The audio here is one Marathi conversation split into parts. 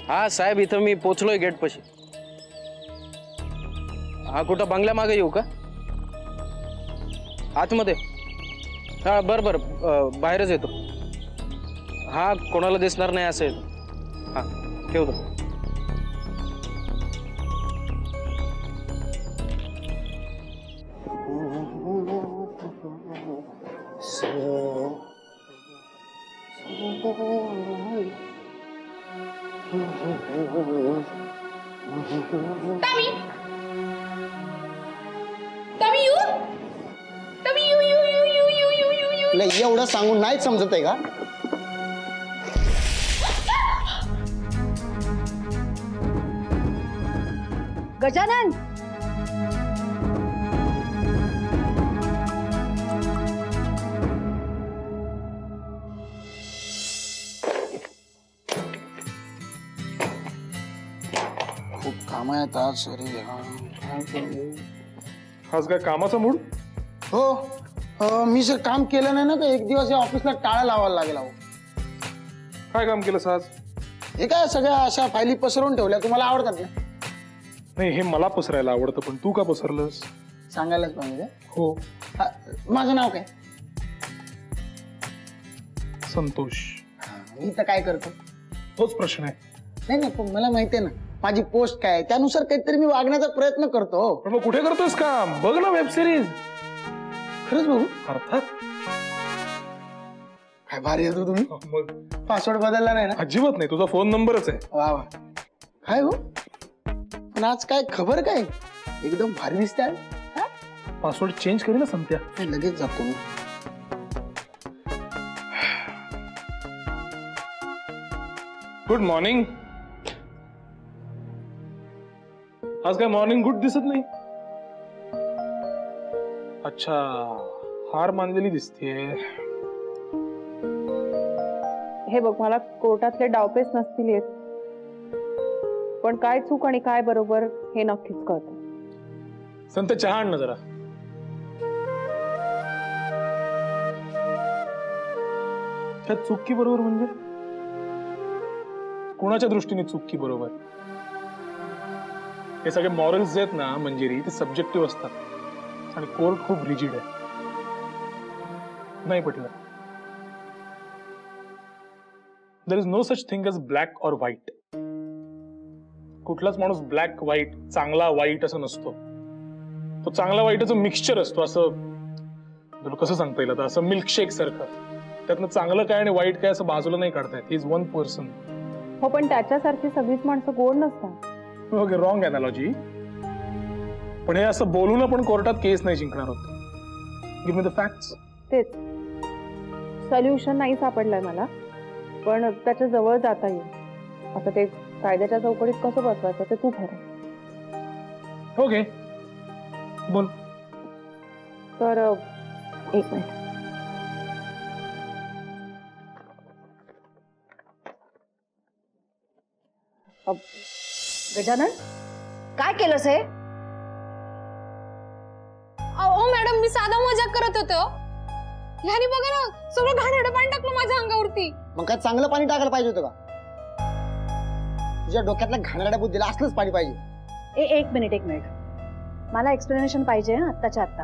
हा साहेब, इथं मी पोचलोय गेट पाशी. हा, कुठं बंगल्या मागे येऊ का? आतमध्ये? हा बरं बरं, बाहेरच येतो. हा, कोणाला दिसणार नाही असं येतो. हा, ठेवतो. एवढं सांगून नाही समजत आहे का? गजानन, खूप काम आहेत आज. सॉरी. आज काय कामाचा मूड? हो, मी जर काम केलं नाही ना तर एक दिवस या ऑफिसला टाळा लावायला लागेल. अहो, काय काम केलंस आज? हे काय सगळ्या अशा फायली पसरवून ठेवल्या. तुम्हाला आवडतात ना? नाही, हे मला पसरायला आवडतं, पण तू का पसरलंस? सांगायलाच पाहिजे. हो. माझं नाव काय? संतोष. मी तर काय करतो? तोच प्रश्न आहे. नाही नाही, पण मला माहिती आहे ना माझी पोस्ट काय, त्यानुसार काहीतरी मी वागण्याचा प्रयत्न करतो. पण मग कुठे करतोस काम? बघ ना वेब सिरीज. खरंच बघू? अर्थात. काय भारी येतो तुम्ही. मग पासवर्ड बदलला नाही ना? अजिबात नाही, तुझा फोन नंबरच आहे. वा वा. काय हो, पण आज काय खबर काय? एकदम भारी दिसते. पासवर्ड चेंज करी ना संत्या. लगेच जातो मी. Good morning. आज काय मॉर्निंग गुड दिसत नाही? अच्छा, हार मानलेली दिसतेय. हे बघ, मला कोर्टातले डावपेच नसतील येत, पण काय चूक आणि काय बरोबर हे नक्कीच कळतं. संत, चहा आण ना जरा. त्यात चुकी बरोबर म्हणजे कोणाच्या दृष्टीने चुकी बरोबर? हे सगळे मॉरल्स आहेत ना मंजिरी, ते सब्जेक्टिव्ह असतात आणि कोर्ट खूप रिजिड आहे. नाही पटलं? There is no such thing as black और व्हाईट. कुठलाच माणूस ब्लॅक व्हाईट, चांगला वाईट असं नसतो. तो चांगला वाईटाचं मिक्सचर असतो. असं तुला कसं सांगता येईल आता, असं मिल्कशेक सारखं. त्यातनं चांगलं काय आणि वाईट काय असं बाजूला नाही काढता येत. He is one person. हो, पण त्याच्यासारखी सगळीच माणसं गोड नसतात. Okay, wrong analogy. पण हे असं बोलून आपण कोर्टात केस नाही जिंकणार आहोत. Give me the facts. तेच सोल्युशन नाही सापडलंय मला, पण त्याच्या जवळ जाता येईल. आता ते कायद्याच्या चौकटीत कसं बसवायचं ते तू ठरव. ओके, बोल. तर एक मिनिट. गजानन, काय केलंस हे? अहो मॅडम, मी साधा मजाक करत होतो. ह्यानी बघा ना, सगळं घाणेरडं पाणी टाकलं माझ्या अंगावरती. मग काय चांगलं पाणी टाकायला पाहिजे होतं का? तुझ्या डोक्यातल्या घाणेरड्या बुद्धीला असलंच पाणी पाहिजे. एक मिनिट, मला एक्सप्लेनेशन पाहिजे आत्ताच्या आत्ता.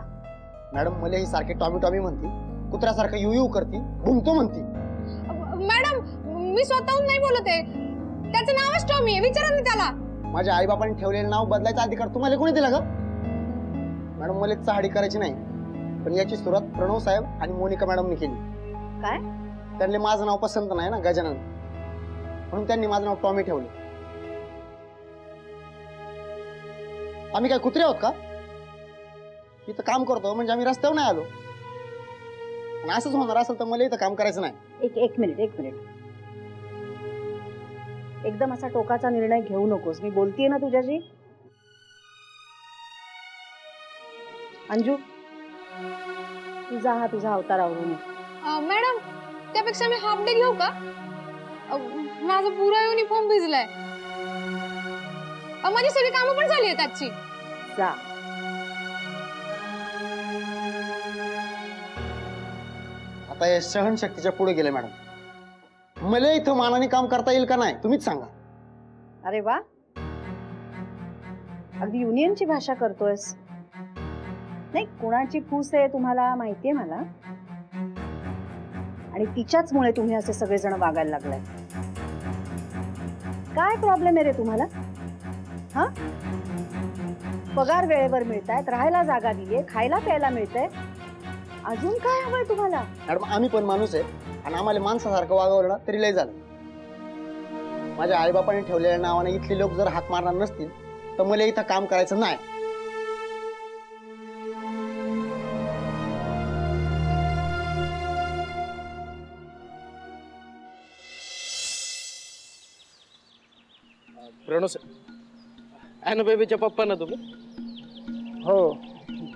मॅडम, मला ही सारखी टॉमी टॉमी म्हणती, कुत्र्यासारखं यू यू करती, घुमतो म्हणती. मॅडम, मी स्वतःहून नाही बोलत आहे. त्याचं नावच टॉमी आहे, विचारा ना त्याला. माझ्या आई बापांनी ठेवलेलं नाव बदलायचा अधिकार तुम्हाला कोणी दिला ग? मॅडम, मला चहाडी करायची नाही, पण याची सुरुवात प्रणव साहेब आणि मोनिका मॅडमनी केली. काय? त्यांनी माझं नाव पसंत नाही ना, गजानन, म्हणून त्यांनी माझं नाव टॉमी ठेवलं. आम्ही काय कुत्रे आहोत का? इथं काम करतो म्हणजे आम्ही रस्त्यावर नाही आलो. आणि असंच होणार असेल तर मला इथं काम करायचं नाही. एक मिनिट. एकदम असा टोकाचा निर्णय घेऊ नकोस. मी बोलतीये ना तुझ्याशी. अंजू, तुझा अवतार आवडू नये. मॅडम, त्यापेक्षा मी हाफ डे घेऊ का? माझा पुरा युनिफॉर्म भिजलाय. माझी सगळी कामं पण झाली आहेत आजची. जा. आता हे सहनशक्तीच्या पुढे गेले मॅडम. मला इथं मानाने काम करता येईल का नाही तुम्हीच सांगा. अरे वा, अगदी युनियनची भाषा करतोयस. नाही, कुणाची फूस आहे तुम्हाला माहितीये मला, आणि तिच्याच मुळे तुम्ही असे सगळेजण वागायला लागलाय. काय प्रॉब्लेम आहे रे तुम्हाला? हा, पगार वेळेवर मिळतायत, राहायला जागा दिलीये, खायला प्यायला मिळतंय, अजून काय हवंय तुम्हाला? मॅडम आम्ही पण माणूस आहे आणि आम्हाला माणसासारखं वागवलं ना तरी लय झालं. माझ्या आईबापाने ठेवलेल्या नावाने इथले लोक जर हात मारणार नसतील तर मला इथं काम करायचं नाही. प्रणव सर, अॅना बेबीच्या पप्पा ना तुम्ही? हो,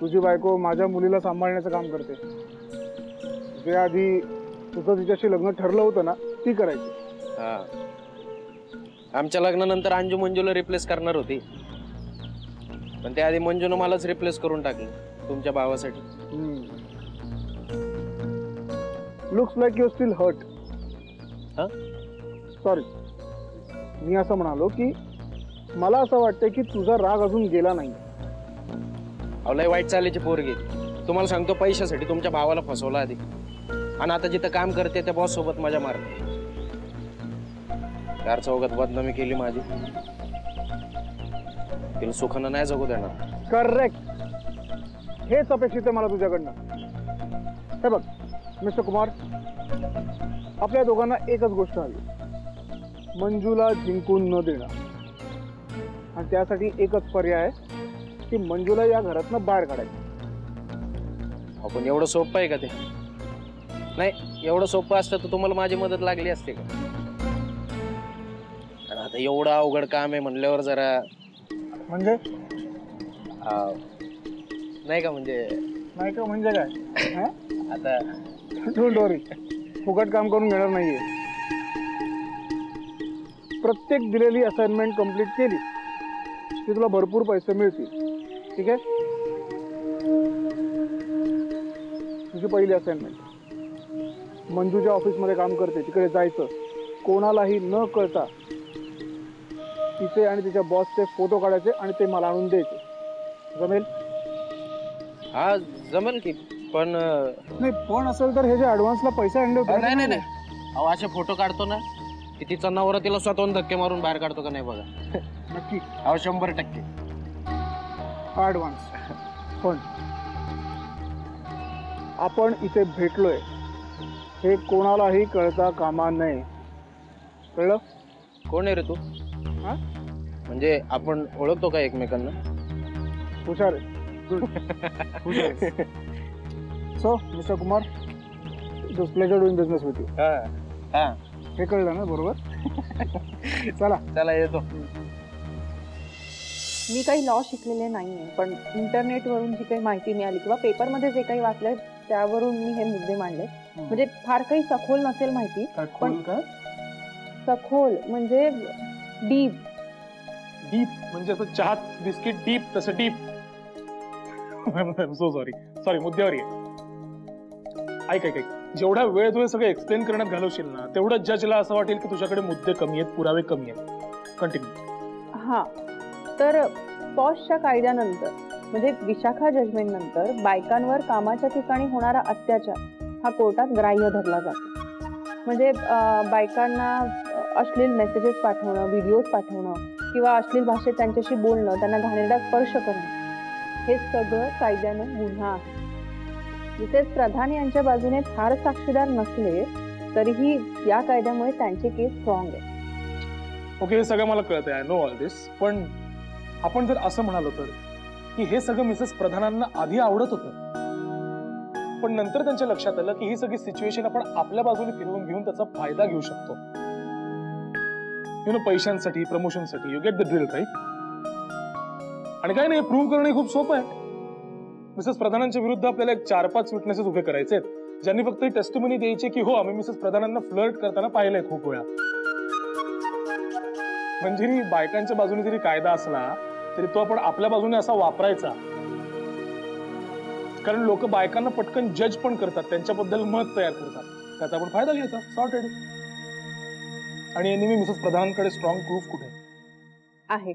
तुझी बायको माझ्या मुलीला सांभाळण्याचं काम करते. जे आधी तुझं तिच्याशी लग्न ठरलं होतं ना, ती करायची. हा, आमच्या लग्नानंतर अंजू मंजूला रिप्लेस करणार होती, पण त्याआधी मंजूनं मलाच रिप्लेस करून टाकलं तुमच्या भावासाठी. Looks like you still hurt. Sorry, मी असं म्हणालो की मला असं वाटतंय की तुझा राग अजून गेला नाही. लय वाईट चालीची पोरगी. तुम्हाला सांगतो, पैशासाठी तुमच्या भावाला फसवला आधी, आणि आता जिथं काम करते त्या बॉस सोबत मजा मारते. चार चौघात बदनामी केली माझी. तिला सुखानं नाही जगू देणार. करेक्ट, हेच अपेक्षित आहे मला तुझ्याकडनं. हे बघ मिस्टर कुमार, आपल्या दोघांना एकच गोष्ट हवी, मंजूला जिंकून न देणं. आणि त्यासाठी एकच पर्याय आहे की मंजूला या घरातनं बाहेर काढायचं. आपण एवढं सोपं आहे का ते? नाही, एवढं सोपं असतं तर तुम्हाला माझी मदत लागली असते का? आणि आता एवढं अवघड काम आहे म्हणल्यावर जरा म्हणजे नाही का, म्हणजे नाही का म्हणजे काय? आता डोंट वरी, फुकट काम करून घेणार नाहीये. प्रत्येक दिलेली असाइनमेंट कंप्लीट केली की तुला भरपूर पैसे मिळतील. ठीक आहे? तुझी पहिली असाइनमेंट, मंजूच्या ऑफिसमध्ये काम करते तिकडे जायचं, कोणालाही न कळता तिचे आणि तिच्या बॉसचे फोटो काढायचे आणि ते मला आणून द्यायचे. जमेल? हा जमेल की, पण नाही, पण असेल तर हे जे ऍडव्हान्सला पैसे आणले होते नाही नाही नाही, अहो असे फोटो काढतो ना की तिचा नवरा तिला स्वतःहून धक्के मारून बाहेर काढतो का नाही बघा. नक्की, अहो 100%. ऍडव्हान्स. पण आपण इथे भेटलोय हे कोणालाही कळता कामा नये. कळलं? कोण आहे रे तू? हा? म्हणजे आपण ओळखतो का एकमेकांना? हुशार आहे. Good. हुशार आहे. So mister Kumar, it was pleasure doing business with you. हा, हे कळलं ना बरोबर? चला चला येतो. मी काही लॉ शिकलेले नाहीये, पण इंटरनेटवरून जी काही माहिती मिळाली किंवा पेपरमध्ये जे काही वाचलंय त्यावरून मी हे मुद्दे मांडले. म्हणजे फार काही सखोल नसेल माहिती, पण सखोल म्हणजे डीप. डीप म्हणजे असं चहात बिस्किट डीप, तसं डीप. सो सॉरी, मुद्द्यावर ये. ऐक, जेवढा वेळ तू हे सगळं एक्सप्लेन करण्यात घालवशील ना, तेवढं जजला असं वाटेल की तुझ्याकडे मुद्दे कमी आहेत, पुरावे कमी आहेत. कंटिन्यू. हा, तर पॉशच्या कायद्यानंतर म्हणजे विशाखा जजमेंट नंतर बायकांवर कामाच्या ठिकाणी होणारा अत्याचार हा कोर्टात ग्राह्य धरला जातो. म्हणजे बायकांना अश्लील मेसेजेस पाठवणं, व्हिडिओज पाठवणं किंवा अश्लील भाषेत त्यांच्याशी बोलणं, त्यांना घाणेरडा स्पर्श करणं, हे सगळं कायद्यानं गुन्हा आहे. जिथे प्रधान यांच्या बाजूने फार साक्षीदार नसले तरीही या कायद्यामुळे त्यांची केस स्ट्रॉंग आहे. ओके, हे सगळं मला कळतंय, आय नो ऑल दिस. पण आपण जर असं म्हणालो तर की हे सगळं मिसेस प्रधानांना आधी आवडत होतं, पण नंतर त्यांच्या लक्षात आलं की ही सगळी सिच्युएशन आपण आपल्या बाजूने फिरवून घेऊन त्याचा फायदा घेऊ शकतो. पैशांसाठी, प्रमोशनसाठी. You get the drill, right? आणि काय नाही, प्रूव्ह करणं खूप सोपं आहे. मिसेस प्रधानांच्या विरुद्ध आपल्याला 4-5 विटनेसेस उभे करायचे आहेत, ज्यांनी फक्त टेस्टिमनी द्यायची की हो, आम्ही मिसेस प्रधानांना फ्लर्ट करताना पाहिलंय खूप वेळा. म्हणजे बायकांच्या बाजूने जरी कायदा असला तरी तो आपण आपल्या बाजूने असा वापरायचा, कारण लोक बायकांना पटकन जज पण करतात, त्यांच्याबद्दल मत तयार करतात, त्याचा आपण फायदा घ्यायचा. सॉर्टेड. आणि यांनी मी मिसेस प्रधानांकडे स्ट्रॉंग प्रूफ कुठे? आहे.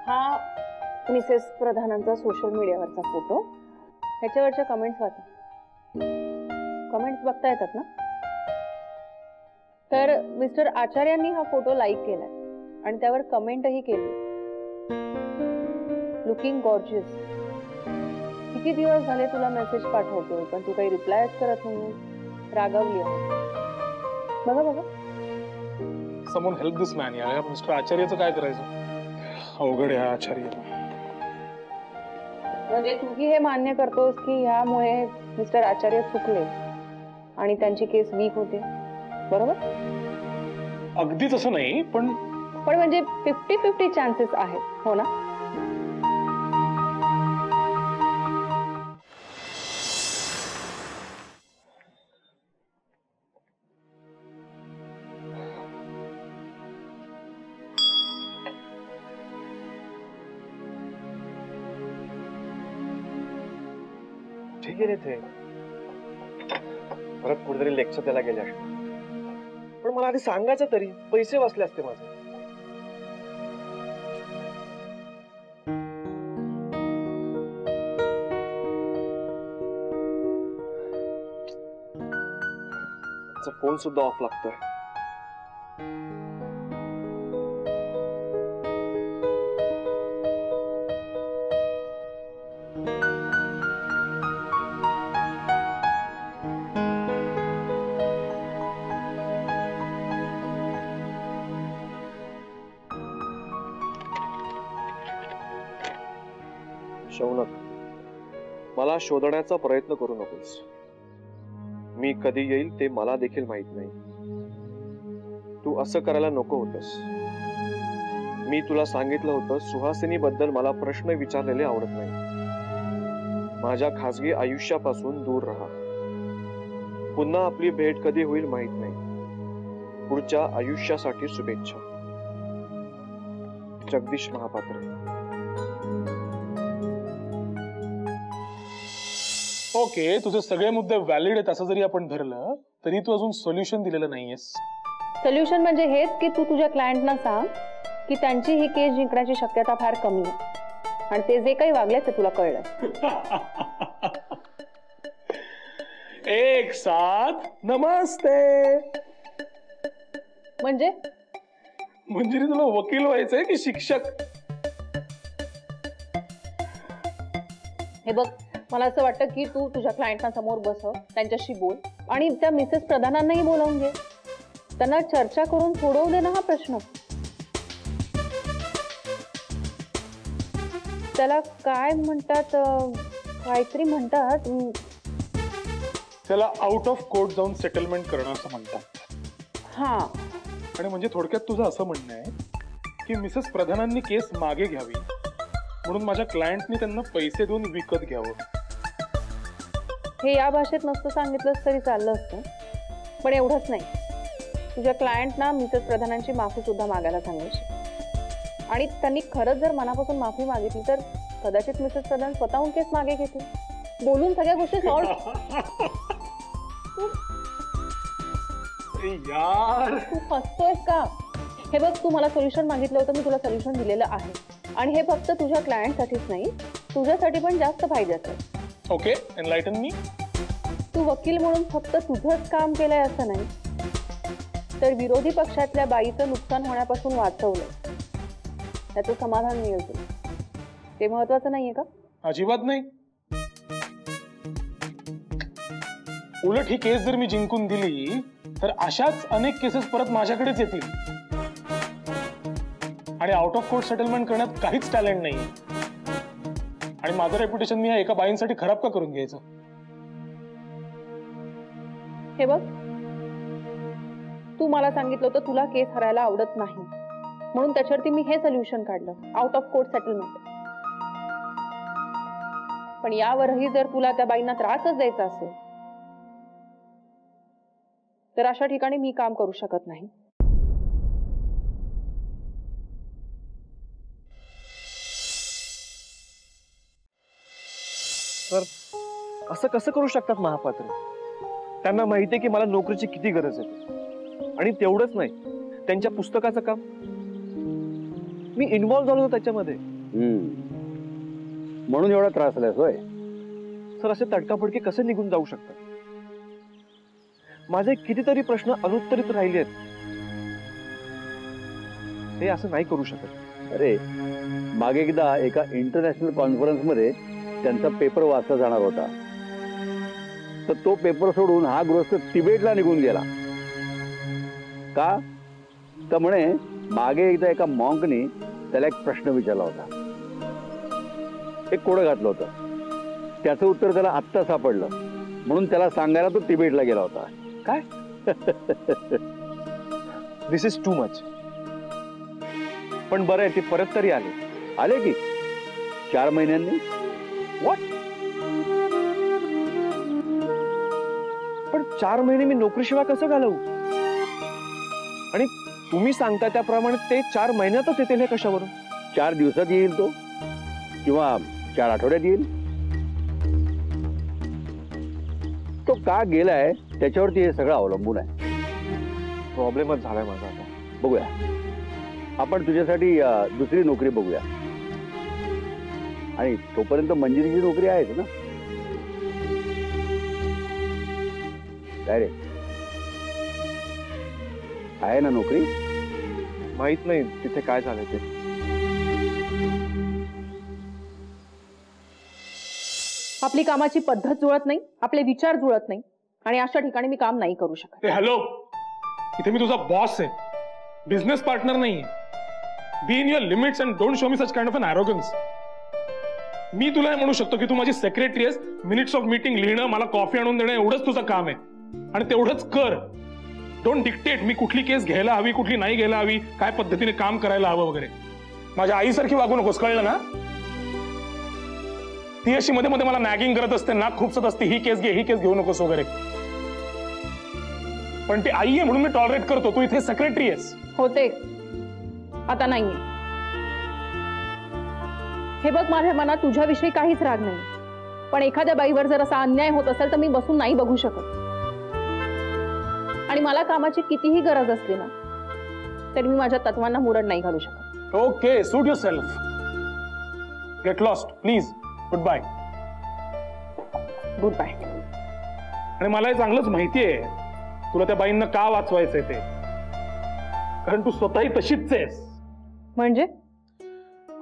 हा मिसेस प्रधानांचा सोशल मीडियावरचा फोटो. ह्याच्यावरच्या कमेंट्स वाचा. कमेंट्स बघता येतात ना? तर मिस्टर आचार्यांनी हा फोटो लाईक केलाय आणि त्यावर कमेंटही केली, लुकिंग गॉर्जियस. किती दिवस झाले तुला मेसेज पाठवतोय पण तू काही रिप्लायच करत नाही. रागावली आहे. बघा बघा. समोन हेल्प दिस मॅन. या मिस्टर आचार्यचं काय करायचं? अवघड आहे आचार्य. म्हणजे तूही हे मान्य करतोस की ह्यामुळे मिस्टर आचार्य चुकले आणि त्यांची केस वीक होते, बरोबर? अगदीच असं नाही, पण म्हणजे 50-50 चान्सेस आहेत, हो ना? ठीक आहे ते परत कुठेतरी लेक्चर द्यायला गेले असते, पण मला आधी सांगायचं तरी, पैसे वाचले असते माझे. फोन सुद्धा ऑफ लागतोय. शौनक, मला शोधण्याचा प्रयत्न करू नकोस. मी कधी येईल ते मला देखील माहित नाही. तू असं करायला नको होतस. मी तुला सांगितलं होतं सुहासिनी बद्दल मला प्रश्न विचारलेले आवडत नाही. माझ्या खासगी आयुष्यापासून दूर राहा. पुन्हा आपली भेट कधी होईल माहित नाही. पुढच्या आयुष्यासाठी शुभेच्छा. जगदीश महापात्र. ओके, तुझे सगळे मुद्दे व्हॅलिड आहेत असं जरी आपण धरलं तरी तू अजून सोल्युशन दिलेलं नाहीयेस. सोल्युशन म्हणजे हेच की तू तुझ्या क्लायंटना सांग की त्यांची ही केस जिंकण्याची शक्यता फार कमी आहे आणि ते जे काही वागले ते तुला कळलं. एक साथ नमस्ते. म्हणजे तुला वकील व्हायचंय की शिक्षक? हे बघ, मला असं वाटतं की तू तुझ्या क्लायंटना समोर बसव, त्यांच्याशी बोल आणि त्या मिसेस प्रधानांनाही बोलावून घे. त्यांना चर्चा करून सोडवू दे ना हा प्रश्न. त्याला काय म्हणतात, काहीतरी म्हणतात, त्याला आउट ऑफ कोर्ट जाऊन सेटलमेंट करणं असं म्हणतात. हा. आणि म्हणजे थोडक्यात तुझं असं म्हणणं आहे की मिसेस प्रधानांनी केस मागे घ्यावी म्हणून माझ्या क्लायंटनी त्यांना पैसे देऊन विकत घ्यावं. हे या भाषेत नसतं सांगितलंच तरी चाललं असतं, पण एवढंच नाही. तुझ्या क्लायंटना मिसेस प्रधानांची माफी सुद्धा मागायला सांगायची आणि त्यांनी खरंच जर मनापासून माफी मागितली तर कदाचित मिसेस प्रधान स्वतःहून केस मागे घेतील. बोलून सगळ्या गोष्टी सॉल्व्ह. यार तू हसतोयस का? हे बघ, तू मला सोल्युशन मागितलं होतं, मी तुला सोल्युशन दिलेलं आहे आणि हे फक्त तुझ्या क्लायंटसाठीच नाही, तुझ्यासाठी पण जास्त फायद्याचं आहे. Okay, enlighten me. तू वकील म्हणून फक्त तुझंच काम केलंय असं नाही, तर विरोधी पक्षातल्या बाईचं नुकसान होण्यापासून वाचवलंय. त्याचं समाधान मिळेल तुला. ते महत्वाचं नाहीये का? अजिबात नाही. उलट ही केस जर मी जिंकून दिली तर अशाच अनेक केसेस परत माझ्याकडेच येतील आणि आउट ऑफ कोर्ट सेटलमेंट करण्यात काहीच टॅलेंट नाही. आणि माझं रेप्युटेशन मी या एका बाईंसाठी खराब का करून घ्यायचं? हे बघ, तू मला सांगितलं होतं तुला केस हरायला आवडत नाही म्हणून त्याच्यावरती मी हे सोल्युशन काढलं, आउट ऑफ कोर्ट सेटलमेंट. पण यावरही जर तुला त्या बाईंना त्रासच द्यायचा असेल तर अशा ठिकाणी मी काम करू शकत नाही. तर असं कसं करू शकतात महापात्र? त्यांना माहितीये की मला नोकरीची किती गरज आहे, आणि तेवढंच नाही, त्यांच्या पुस्तकाचं काम मी इन्व्हॉल्व्ह झालो होतो त्याच्यामध्ये. म्हणून एवढा त्रास झालाय होय? सर, असे तडकाफडके कसे निघून जाऊ शकतात? माझे कितीतरी प्रश्न अनुत्तरित राहिले आहेत. ते असं नाही करू शकत. अरे, मागे एकदा एका इंटरनॅशनल कॉन्फरन्स मध्ये त्यांचा पेपर वाचला जाणार होता, तर तो पेपर सोडून हा गृहस्थ तिबेटला निघून गेला. का? तर म्हणे मागे एकदा एका मॉन्कनी त्याला एक प्रश्न विचारला होता, एक कोडं घातलं होतं, त्याचं उत्तर त्याला आत्ता सापडलं, म्हणून त्याला सांगायला तो तिबेटला गेला होता. काय? दिस इज टू मच. पण बरं आहे, ते परत तरी आले की 4 महिन्यांनी. व्हॉट? पण 4 महिने मी नोकरीशिवाय कसं घालवू? आणि तुम्ही सांगता त्याप्रमाणे ते 4 महिन्यातच येतील हे कशावरून? 4 दिवसात येईल तो, किंवा 4 आठवड्यात येईल. तो का गेलाय त्याच्यावरती हे सगळं अवलंबून आहे. प्रॉब्लेमच झालाय माझा आता. बघूया, आपण तुझ्यासाठी दुसरी नोकरी बघूया, आणि तोपर्यंत मंजिरीची नोकरी आहेच ना. काय रे, आहे ना नोकरी? माहित नाही तिथे काय झालंय ते. आपली कामाची पद्धत जुळत नाही, आपले विचार जुळत नाही, आणि अशा ठिकाणी मी काम नाही करू शकत. हॅलो, इथे मी तुझा बॉस आहे, बिझनेस पार्टनर नाहीये. Be in your limits and don't show me such kind of an arrogance. मी तुला हे म्हणू शकतो की तू माझी सेक्रेटरी आहेस, मिनिट्स ऑफ मीटिंग लिहिणं, मला कॉफी आणून देणं, एवढंच तुझं काम आहे, आणि तेवढंच कर. डोंट डिक्टेट मी कुठली केस घ्यायला हवी, कुठली नाही घ्यायला हवी, काय पद्धतीने काम करायला हवं वगैरे. माझ्या आईसारखी वागू नकोस, कळलं ना? ती अशी मध्ये मध्ये मला नॅगिंग करत असते, नाक खुपसत असते, ही केस घे, ही केस घेऊ नकोस वगैरे. पण ती आई आहे म्हणून मी टॉलरेट करतो, तू इथे सेक्रेटरी आहेस. होते, आता नाहीये. हे बघ, माझ्या मनात तुझ्याविषयी काहीच राग नाही, पण एखाद्या बाईवर जर असा अन्याय होत असेल तर मी बसून नाही बघू शकत. आणि मला कामाची कितीही गरज असली ना, तरी मी माझ्या तत्वांना मुरड नाही घालू शकत. Okay, suit yourself. Get lost please. Goodbye. Goodbye. आणि मला हे चांगलंच माहितीये तुला त्या बाईंना का वाचवायचंय ते, कारण तू स्वतःही तशीच आहेस. म्हणजे?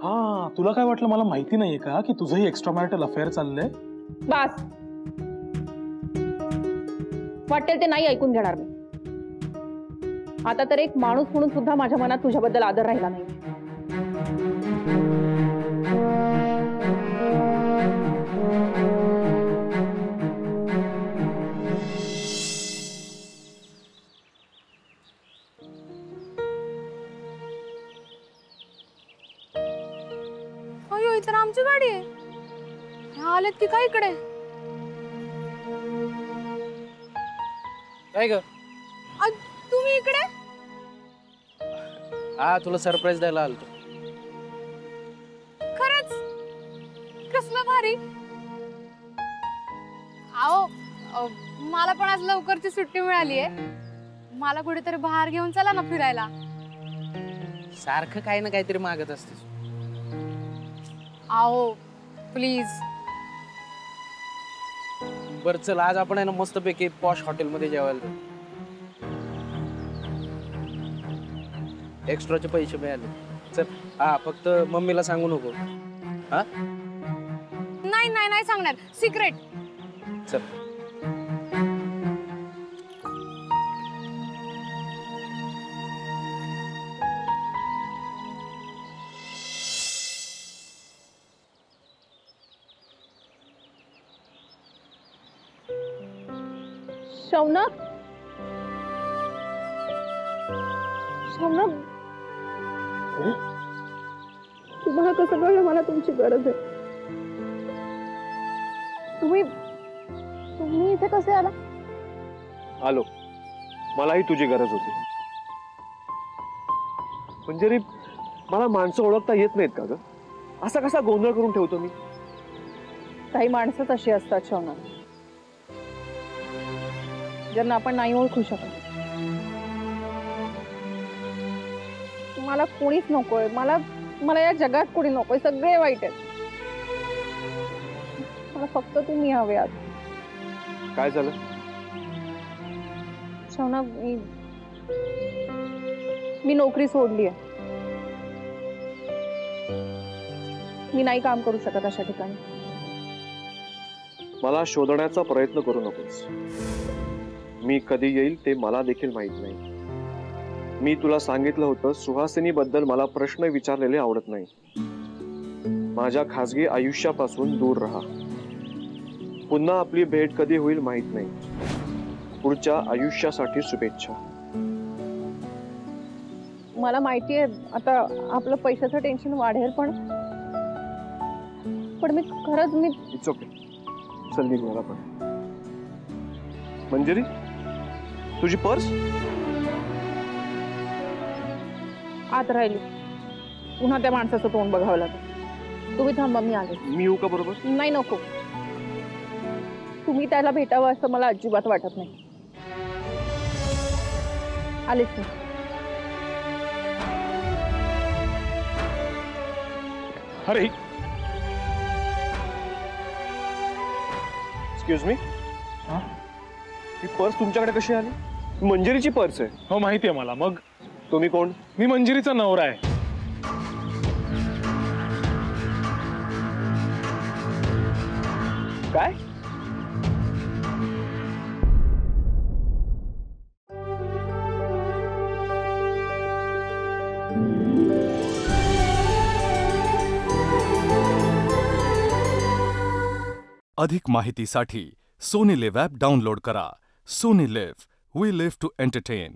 हा, तुला काय वाटलं मला माहिती नाहीये का की तुझंही एक्स्ट्रा मॅरिटल अफेअर चाललंय? बस, वाटेल ते नाही ऐकून घेणार मी. आता तर एक माणूस म्हणून सुद्धा माझ्या मनात तुझ्याबद्दल आदर राहिला नाही. अयो, इतर आमची गाडी आहे. ह्या आलेत की काय इकडे? काय ग? तुम्ही इकडे? हा, तुला सरप्राईज द्यायला आलतो. खरंच? कसलं भारी. आओ, मला पण आज लवकरची सुट्टी मिळाली आहे. मला कुठेतरी बाहेर घेऊन चला ना फिरायला. सारखं काही ना काहीतरी मागत असतेस. आओ प्लीज. बरं चल, आज आपण आहे ना मस्तपैकी पॉश हॉटेलमध्ये जेवायला जाऊ. एक्स्ट्राचे पैसे मिळाले. चल. हा, फक्त मम्मीला सांगू नको. हा, नाही नाही नाही सांगणार, सिक्रेट. चल. शौनक, शौनक, तुम्हाला कसं कळलं मला तुमची गरज आहे? तुम्ही इथे कसे आला? आलो, मलाही तुझी गरज होती. मंजिरी, मला माणसं ओळखता येत नाहीत का ग? असा कसा गोंधळ करून ठेवतो मी? काही माणसं तशी असतात शौनक, ज्यांना आपण नाही ओळखू शकत. मला कोणीच नकोय, मला या जगात कोणी नकोय, सगळे वाईट आहेत. मला फक्त तुम्ही हवे आहात. काय झालं? शौनक, मी नोकरी सोडली आहे. मी नाही काम करू शकत अशा ठिकाणी. मला शोधण्याचा प्रयत्न करू नकोस. मी कधी येईल ते मला देखील माहित नाही. मी तुला सांगितलं होतं, सुहासिनी बद्दल मला प्रश्न विचारलेले आवडत नाही. माझ्या खासगी आयुष्यापासून दूर राहा. पुन्हा आपली भेट कधी होईल माहित नाही. पुढच्या आयुष्यासाठी शुभेच्छा. मला माहिती आहे आता आपलं पैशाचं टेन्शन वाढेल, पण मी खरंच इट्स ओके. चल निघ. मला पण. मंजिरी, तुझी पर्स आत राहिली. पुन्हा त्या माणसाचं तोंड बघावं लागेल. तुम्ही थांबा, मी आले. मी येऊ का बरोबर? नाही, नको. तुम्ही त्याला भेटावं असं मला अजिबात वाटत नाही. आलेच मी. अरे एक्सक्यूज मी, ही पर्स तुमच्याकडे कशी आली? मंजिरीची पर्स आहे. हो, माहिती आहे मला. मग तुम्ही कोण? मी मंजिरीचा नवरा आहे. काय? अधिक माहितीसाठी सोनी लिव्ह ॲप डाउनलोड करा. Sony LIV, we live to entertain.